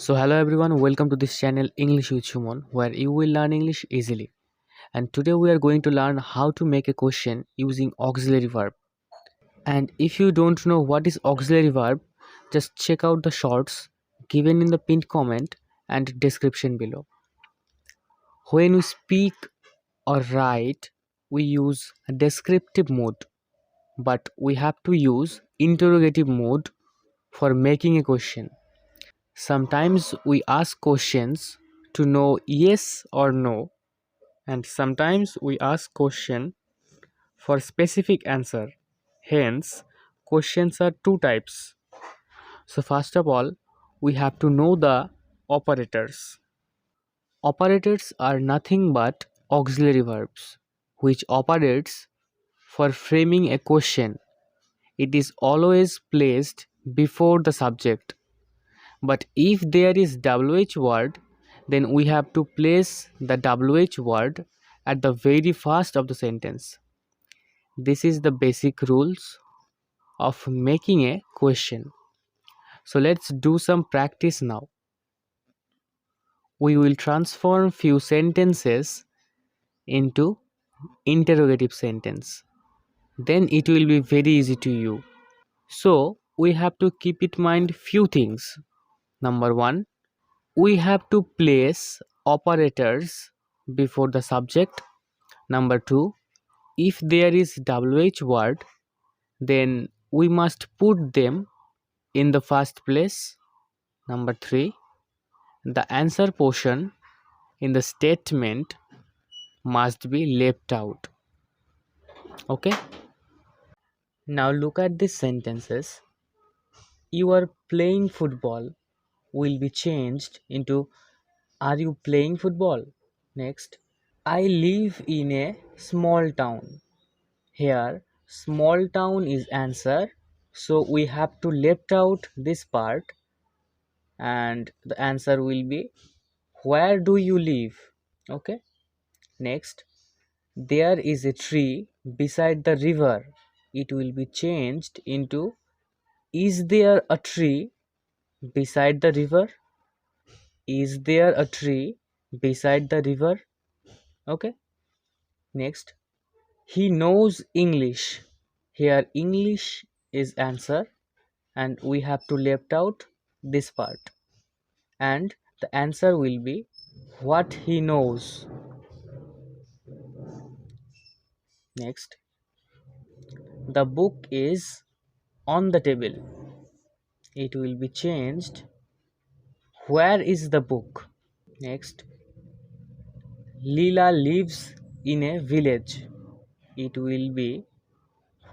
So hello everyone, welcome to this channel English with Shumon, where you will learn English easily. And today we are going to learn how to make a question using auxiliary verb. And if you don't know what is auxiliary verb, just check out the shorts given in the pinned comment and description below. When we speak or write, we use a descriptive mode, but we have to use interrogative mode for making a question. Sometimes we ask questions to know yes or no, and sometimes we ask question for specific answer. Hence, questions are two types. So first of all, we have to know the operators. Operators are nothing but auxiliary verbs which operates for framing a question. It is always placed before the subject. But if there is WH word, then we have to place the WH word at the very first of the sentence. This is the basic rules of making a question. So let's do some practice now. We will transform few sentences into interrogative sentence. Then it will be very easy to you. So we have to keep in mind few things. Number one, we have to place operators before the subject. Number two, if there is WH word, then we must put them in the first place. Number three, the answer portion in the statement must be left out. Okay, now look at these sentences. You are playing football will be changed into are you playing football? Next, I live in a small town. Here, small town is answer, so we have to left out this part and the answer will be where do you live? Okay. Next, there is a tree beside the river. It will be changed into is there a tree beside the river? Is there a tree beside the river? Okay. Next, he knows English. Here English is answer and we have to left out this part and the answer will be what he knows. Next, the book is on the table. It will be changed where is the book. Next, Leela lives in a village. It will be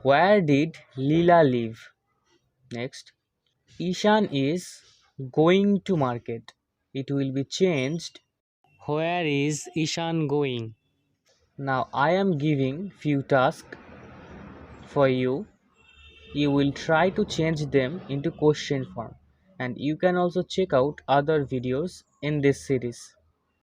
where did Leela live. Next, Ishan is going to market. It will be changed where is Ishan going. Now I am giving few tasks for you. You will try to change them into question form and you can also check out other videos in this series.